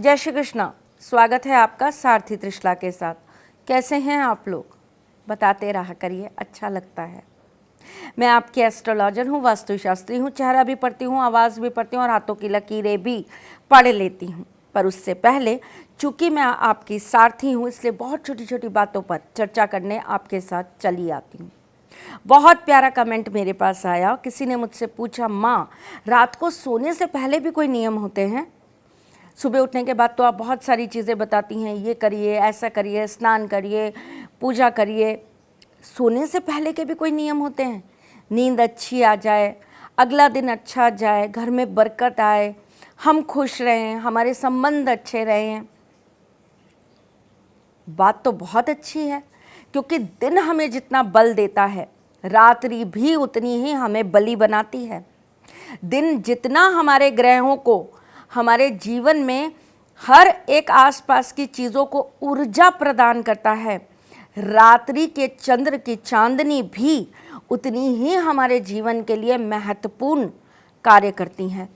जय श्री कृष्णा। स्वागत है आपका सारथी त्रिशला के साथ। कैसे हैं आप लोग? बताते रहा करिए, अच्छा लगता है। मैं आपकी एस्ट्रोलॉजर हूँ, वास्तुशास्त्री हूँ, चेहरा भी पढ़ती हूँ, आवाज़ भी पढ़ती हूँ और हाथों की लकीरें भी पढ़ लेती हूँ। पर उससे पहले चूँकि मैं आपकी सारथी हूँ, इसलिए बहुत छोटी छोटी बातों पर चर्चा करने आपके साथ चली आती हूँ। बहुत प्यारा कमेंट मेरे पास आया। किसी ने मुझसे पूछा, माँ रात को सोने से पहले भी कोई नियम होते हैं? सुबह उठने के बाद तो आप बहुत सारी चीज़ें बताती हैं, ये करिए, ऐसा करिए, स्नान करिए, पूजा करिए। सोने से पहले के भी कोई नियम होते हैं? नींद अच्छी आ जाए, अगला दिन अच्छा जाए, घर में बरकत आए, हम खुश रहें, हमारे संबंध अच्छे रहें। बात तो बहुत अच्छी है, क्योंकि दिन हमें जितना बल देता है, रात्रि भी उतनी ही हमें बली बनाती है। दिन जितना हमारे ग्रहों को, हमारे जीवन में हर एक आसपास की चीज़ों को ऊर्जा प्रदान करता है, रात्रि के चंद्र की चांदनी भी उतनी ही हमारे जीवन के लिए महत्वपूर्ण कार्य करती हैं।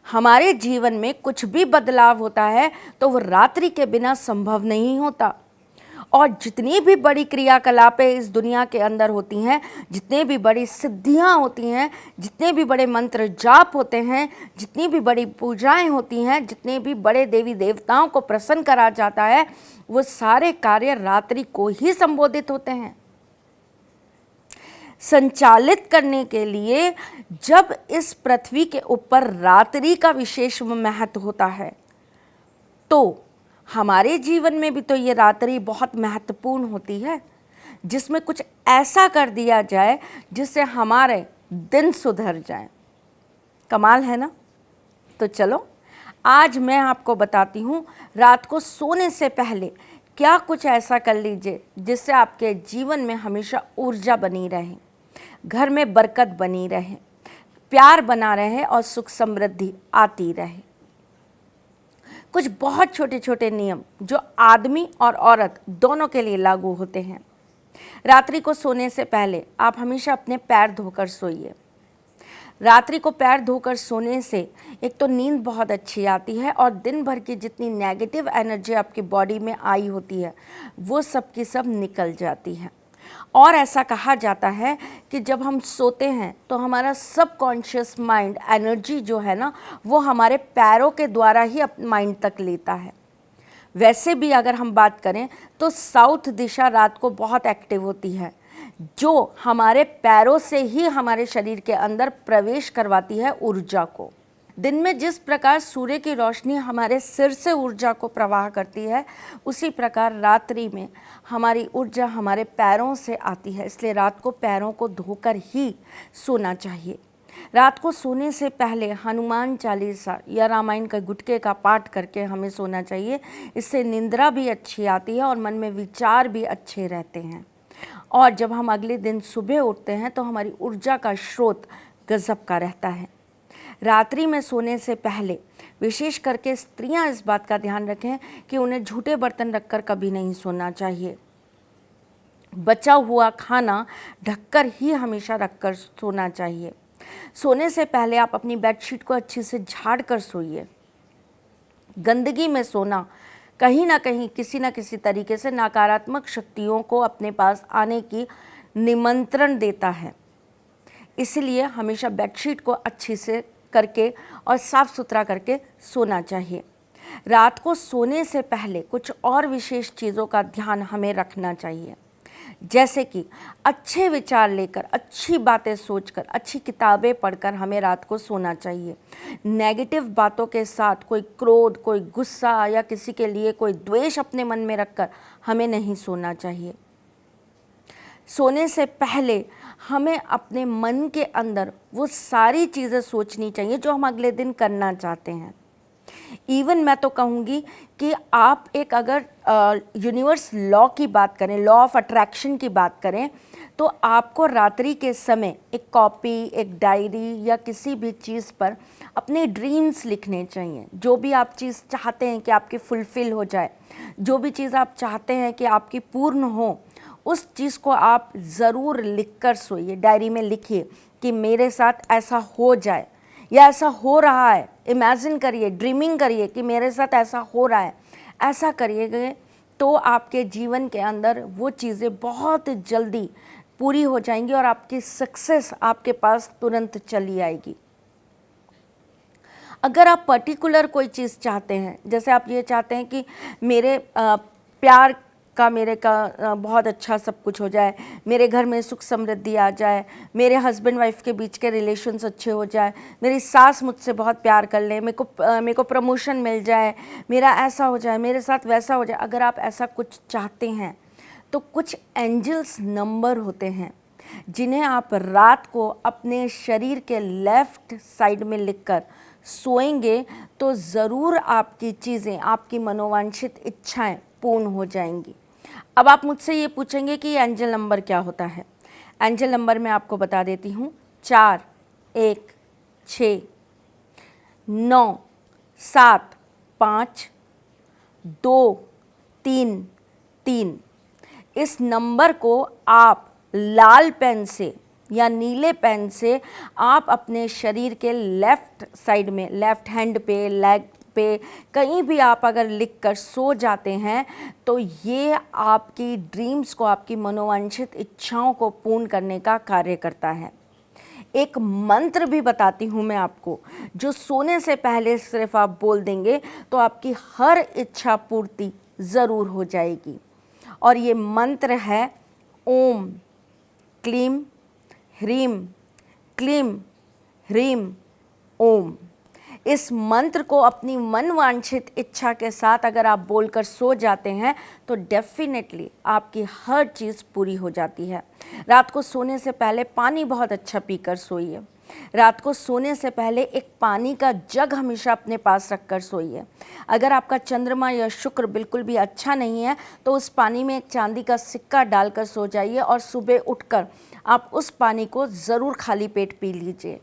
हमारे जीवन में कुछ भी बदलाव होता है तो वो रात्रि के बिना संभव नहीं होता। और जितनी भी बड़ी क्रियाकलापें इस दुनिया के अंदर होती हैं, जितने भी बड़ी सिद्धियां होती हैं, जितने भी बड़े मंत्र जाप होते हैं, जितनी भी बड़ी पूजाएं होती हैं, जितने भी बड़े देवी देवताओं को प्रसन्न करा जाता है, वो सारे कार्य रात्रि को ही संबोधित होते हैं। संचालित करने के लिए जब इस पृथ्वी के ऊपर रात्रि का विशेष महत्व होता है, तो हमारे जीवन में भी तो ये रात्रि बहुत महत्वपूर्ण होती है, जिसमें कुछ ऐसा कर दिया जाए जिससे हमारे दिन सुधर जाए। कमाल है ना? तो चलो आज मैं आपको बताती हूँ, रात को सोने से पहले क्या कुछ ऐसा कर लीजिए जिससे आपके जीवन में हमेशा ऊर्जा बनी रहे, घर में बरकत बनी रहे, प्यार बना रहे और सुख समृद्धि आती रहे। कुछ बहुत छोटे छोटे नियम जो आदमी और औरत दोनों के लिए लागू होते हैं। रात्रि को सोने से पहले आप हमेशा अपने पैर धोकर सोइए। रात्रि को पैर धोकर सोने से एक तो नींद बहुत अच्छी आती है और दिन भर की जितनी नेगेटिव एनर्जी आपकी बॉडी में आई होती है, वो सब की सब निकल जाती है। और ऐसा कहा जाता है कि जब हम सोते हैं तो हमारा सबकॉन्शियस माइंड एनर्जी जो है ना, वो हमारे पैरों के द्वारा ही माइंड तक लेता है। वैसे भी अगर हम बात करें तो साउथ दिशा रात को बहुत एक्टिव होती है, जो हमारे पैरों से ही हमारे शरीर के अंदर प्रवेश करवाती है ऊर्जा को। दिन में जिस प्रकार सूर्य की रोशनी हमारे सिर से ऊर्जा को प्रवाह करती है, उसी प्रकार रात्रि में हमारी ऊर्जा हमारे पैरों से आती है। इसलिए रात को पैरों को धोकर ही सोना चाहिए। रात को सोने से पहले हनुमान चालीसा या रामायण के गुटके का पाठ करके हमें सोना चाहिए। इससे निंद्रा भी अच्छी आती है और मन में विचार भी अच्छे रहते हैं। और जब हम अगले दिन सुबह उठते हैं तो हमारी ऊर्जा का स्रोत गजब का रहता है। रात्रि में सोने से पहले विशेष करके स्त्रियां इस बात का ध्यान रखें कि उन्हें झूठे बर्तन रखकर कभी नहीं सोना चाहिए। बचा हुआ खाना ढककर ही हमेशा रखकर सोना चाहिए। सोने से पहले आप अपनी बेडशीट को अच्छे से झाड़ कर सोइए। गंदगी में सोना कहीं ना कहीं किसी न किसी तरीके से नकारात्मक शक्तियों को अपने पास आने की निमंत्रण देता है। इसलिए हमेशा बेडशीट को अच्छी से करके और साफ़ सुथरा करके सोना चाहिए। रात को सोने से पहले कुछ और विशेष चीज़ों का ध्यान हमें रखना चाहिए, जैसे कि अच्छे विचार लेकर, अच्छी बातें सोचकर, अच्छी किताबें पढ़कर हमें रात को सोना चाहिए। नेगेटिव बातों के साथ कोई क्रोध, कोई गुस्सा या किसी के लिए कोई द्वेष अपने मन में रखकर हमें नहीं सोना चाहिए। सोने से पहले हमें अपने मन के अंदर वो सारी चीज़ें सोचनी चाहिए जो हम अगले दिन करना चाहते हैं। इवन मैं तो कहूँगी कि आप एक अगर यूनिवर्स लॉ की बात करें, लॉ ऑफ अट्रैक्शन की बात करें, तो आपको रात्रि के समय एक कॉपी, एक डायरी या किसी भी चीज़ पर अपने ड्रीम्स लिखने चाहिए। जो भी आप चीज़ चाहते हैं कि आपकी फुलफ़िल हो जाए, जो भी चीज़ आप चाहते हैं कि आपकी पूर्ण हो, उस चीज़ को आप ज़रूर लिख कर सोइए। डायरी में लिखिए कि मेरे साथ ऐसा हो जाए, या ऐसा हो रहा है, इमेजिन करिए, ड्रीमिंग करिए कि मेरे साथ ऐसा हो रहा है, ऐसा करिएगा तो आपके जीवन के अंदर वो चीज़ें बहुत जल्दी पूरी हो जाएंगी और आपकी सक्सेस आपके पास तुरंत चली आएगी। अगर आप पर्टिकुलर कोई चीज़ चाहते हैं, जैसे आप ये चाहते हैं कि मेरे प्यार का मेरे का बहुत अच्छा सब कुछ हो जाए, मेरे घर में सुख समृद्धि आ जाए, मेरे हस्बैंड वाइफ के बीच के रिलेशंस अच्छे हो जाए, मेरी सास मुझसे बहुत प्यार कर ले, मेरे को प्रमोशन मिल जाए, मेरा ऐसा हो जाए, मेरे साथ वैसा हो जाए, अगर आप ऐसा कुछ चाहते हैं तो कुछ एंजल्स नंबर होते हैं जिन्हें आप रात को अपने शरीर के लेफ़्ट साइड में लिखकर सोएंगे तो ज़रूर आपकी चीज़ें, आपकी मनोवांछित इच्छाएं पूर्ण हो जाएंगी। अब आप मुझसे ये पूछेंगे कि एंजल नंबर क्या होता है। एंजल नंबर मैं आपको बता देती हूँ, 4, 1, 6, 9, 7, 5, 2, 3, 3। इस नंबर को आप लाल पेन से या नीले पेन से आप अपने शरीर के लेफ़्ट साइड में, लेफ़्ट हैंड पे, लेग पे, कहीं भी आप अगर लिख कर सो जाते हैं तो ये आपकी ड्रीम्स को, आपकी मनोवांछित इच्छाओं को पूर्ण करने का कार्य करता है। एक मंत्र भी बताती हूँ मैं आपको, जो सोने से पहले सिर्फ आप बोल देंगे तो आपकी हर इच्छा पूर्ति ज़रूर हो जाएगी। और ये मंत्र है ओम क्लीम ह्रीम क्लीम ह्रीम ओम। इस मंत्र को अपनी मनवांछित इच्छा के साथ अगर आप बोलकर सो जाते हैं तो डेफिनेटली आपकी हर चीज़ पूरी हो जाती है। रात को सोने से पहले पानी बहुत अच्छा पीकर सोइए। रात को सोने से पहले एक पानी का जग हमेशा अपने पास रखकर सोइए। अगर आपका चंद्रमा या शुक्र बिल्कुल भी अच्छा नहीं है तो उस पानी में एक चांदी का सिक्का डालकर सो जाइए और सुबह उठकर आप उस पानी को ज़रूर खाली पेट पी लीजिए।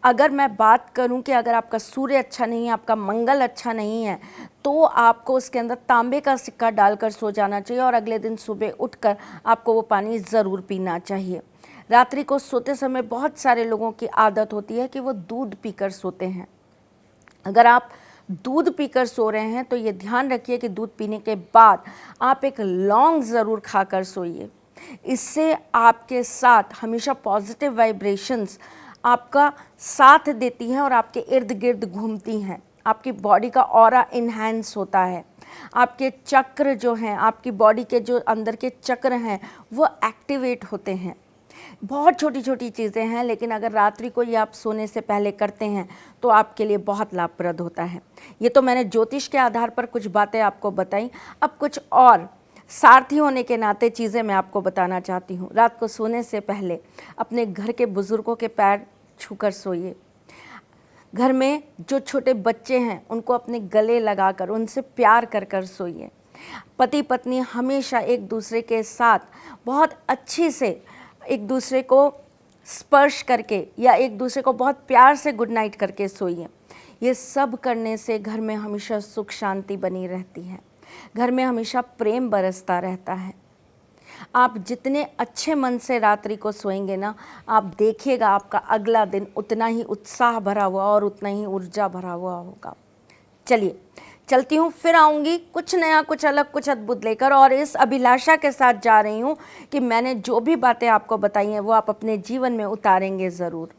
अगर मैं बात करूं कि अगर आपका सूर्य अच्छा नहीं है, आपका मंगल अच्छा नहीं है, तो आपको उसके अंदर तांबे का सिक्का डालकर सो जाना चाहिए और अगले दिन सुबह उठकर आपको वो पानी ज़रूर पीना चाहिए। रात्रि को सोते समय बहुत सारे लोगों की आदत होती है कि वो दूध पीकर सोते हैं। अगर आप दूध पीकर सो रहे हैं तो ये ध्यान रखिए कि दूध पीने के बाद आप एक लौंग ज़रूर खाकर सोइए। इससे आपके साथ हमेशा पॉजिटिव वाइब्रेशंस आपका साथ देती हैं और आपके इर्द गिर्द घूमती हैं। आपकी बॉडी का ऑरा इन्हेंस होता है। आपके चक्र जो हैं, आपकी बॉडी के जो अंदर के चक्र हैं, वो एक्टिवेट होते हैं। बहुत छोटी छोटी चीज़ें हैं, लेकिन अगर रात्रि को ये आप सोने से पहले करते हैं तो आपके लिए बहुत लाभप्रद होता है। ये तो मैंने ज्योतिष के आधार पर कुछ बातें आपको बताई। अब कुछ और सारथी होने के नाते चीज़ें मैं आपको बताना चाहती हूँ। रात को सोने से पहले अपने घर के बुज़ुर्गों के पैर छूकर सोइए। घर में जो छोटे बच्चे हैं उनको अपने गले लगाकर उनसे प्यार कर कर सोइए। पति पत्नी हमेशा एक दूसरे के साथ बहुत अच्छी से एक दूसरे को स्पर्श करके या एक दूसरे को बहुत प्यार से गुड नाइट करके सोइए। ये सब करने से घर में हमेशा सुख शांति बनी रहती है, घर में हमेशा प्रेम बरसता रहता है। आप जितने अच्छे मन से रात्रि को सोएंगे ना, आप देखिएगा आपका अगला दिन उतना ही उत्साह भरा हुआ और उतना ही ऊर्जा भरा हुआ होगा। चलिए चलती हूँ, फिर आऊँगी कुछ नया, कुछ अलग, कुछ अद्भुत लेकर, और इस अभिलाषा के साथ जा रही हूँ कि मैंने जो भी बातें आपको बताई हैं वो आप अपने जीवन में उतारेंगे ज़रूर।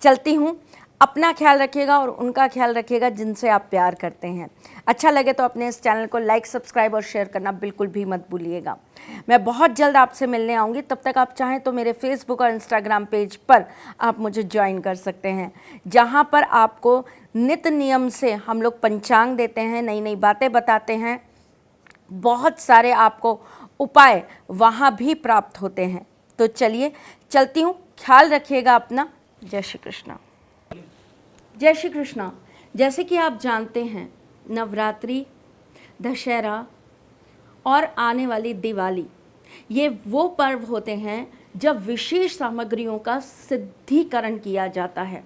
चलती हूँ, अपना ख्याल रखिएगा और उनका ख्याल रखिएगा जिनसे आप प्यार करते हैं। अच्छा लगे तो अपने इस चैनल को लाइक, सब्सक्राइब और शेयर करना बिल्कुल भी मत भूलिएगा। मैं बहुत जल्द आपसे मिलने आऊँगी। तब तक आप चाहें तो मेरे फेसबुक और इंस्टाग्राम पेज पर आप मुझे ज्वाइन कर सकते हैं, जहाँ पर आपको नित नियम से हम लोग पंचांग देते हैं, नई नई बातें बताते हैं, बहुत सारे आपको उपाय वहाँ भी प्राप्त होते हैं। तो चलिए चलती हूँ, ख्याल रखिएगा अपना। जय श्री कृष्णा। जय श्री कृष्णा। जैसे कि आप जानते हैं, नवरात्रि, दशहरा और आने वाली दिवाली, ये वो पर्व होते हैं जब विशेष सामग्रियों का सिद्धीकरण किया जाता है,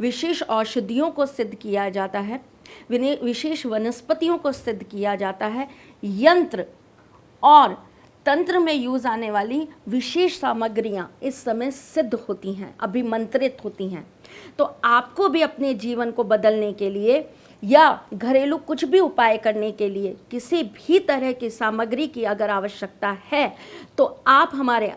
विशेष औषधियों को सिद्ध किया जाता है, विशेष वनस्पतियों को सिद्ध किया जाता है, यंत्र और तंत्र में यूज़ आने वाली विशेष सामग्रियां इस समय सिद्ध होती हैं, अभिमंत्रित होती हैं। तो आपको भी अपने जीवन को बदलने के लिए या घरेलू कुछ भी उपाय करने के लिए किसी भी तरह की सामग्री की अगर आवश्यकता है तो आप हमारे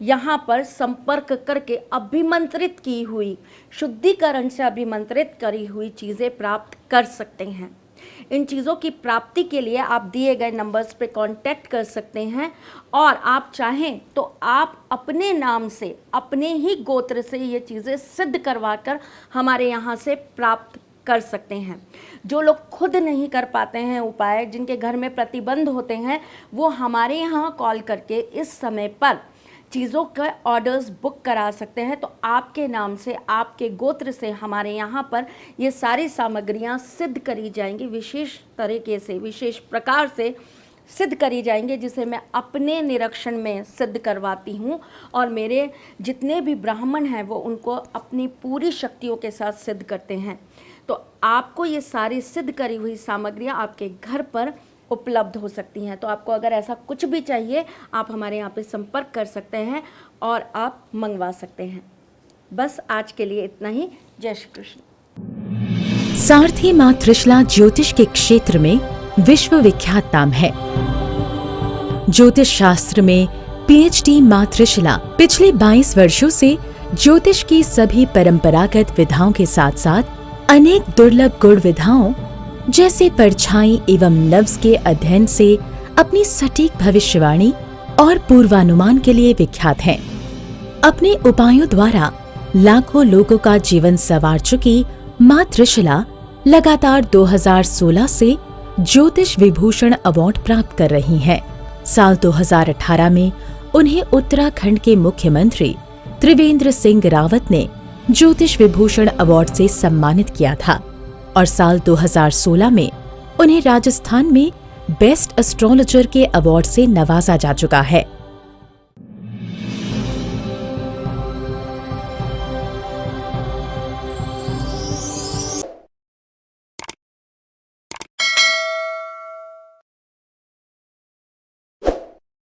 यहाँ पर संपर्क करके अभिमंत्रित की हुई, शुद्धिकरण से अभिमंत्रित करी हुई चीज़ें प्राप्त कर सकते हैं। इन चीज़ों की प्राप्ति के लिए आप दिए गए नंबर्स पे कांटेक्ट कर सकते हैं और आप चाहें तो आप अपने नाम से, अपने ही गोत्र से ये चीज़ें सिद्ध करवाकर हमारे यहाँ से प्राप्त कर सकते हैं। जो लोग खुद नहीं कर पाते हैं उपाय, जिनके घर में प्रतिबंध होते हैं, वो हमारे यहाँ कॉल करके इस समय पर चीज़ों के ऑर्डर्स बुक करा सकते हैं। तो आपके नाम से, आपके गोत्र से हमारे यहाँ पर ये सारी सामग्रियाँ सिद्ध करी जाएंगी, विशेष तरीके से, विशेष प्रकार से सिद्ध करी जाएंगे, जिसे मैं अपने निरीक्षण में सिद्ध करवाती हूँ और मेरे जितने भी ब्राह्मण हैं वो उनको अपनी पूरी शक्तियों के साथ सिद्ध करते हैं। तो आपको ये सारी सिद्ध करी हुई सामग्रियाँ आपके घर पर उपलब्ध हो सकती हैं। तो आपको अगर ऐसा कुछ भी चाहिए आप हमारे यहाँ पे संपर्क कर सकते हैं और आप मंगवा सकते हैं। बस आज के लिए इतना ही। जय श्री कृष्ण। सारथी मां त्रिशला ज्योतिष के क्षेत्र में विश्वविख्यात नाम है। ज्योतिष शास्त्र में पीएचडी मां त्रिशला पिछले 22 वर्षों से ज्योतिष की सभी परंपरागत विधाओं के साथ साथ अनेक दुर्लभ गुण विधाओं जैसे परछाई एवं नव्स के अध्ययन से अपनी सटीक भविष्यवाणी और पूर्वानुमान के लिए विख्यात हैं। अपने उपायों द्वारा लाखों लोगों का जीवन संवार चुकी मां त्रिशला लगातार 2016 से ज्योतिष विभूषण अवार्ड प्राप्त कर रही हैं। साल 2018 में उन्हें उत्तराखंड के मुख्यमंत्री त्रिवेंद्र सिंह रावत ने ज्योतिष विभूषण अवार्ड से सम्मानित किया था और साल 2016 में उन्हें राजस्थान में बेस्ट एस्ट्रोलॉजर के अवार्ड से नवाजा जा चुका है।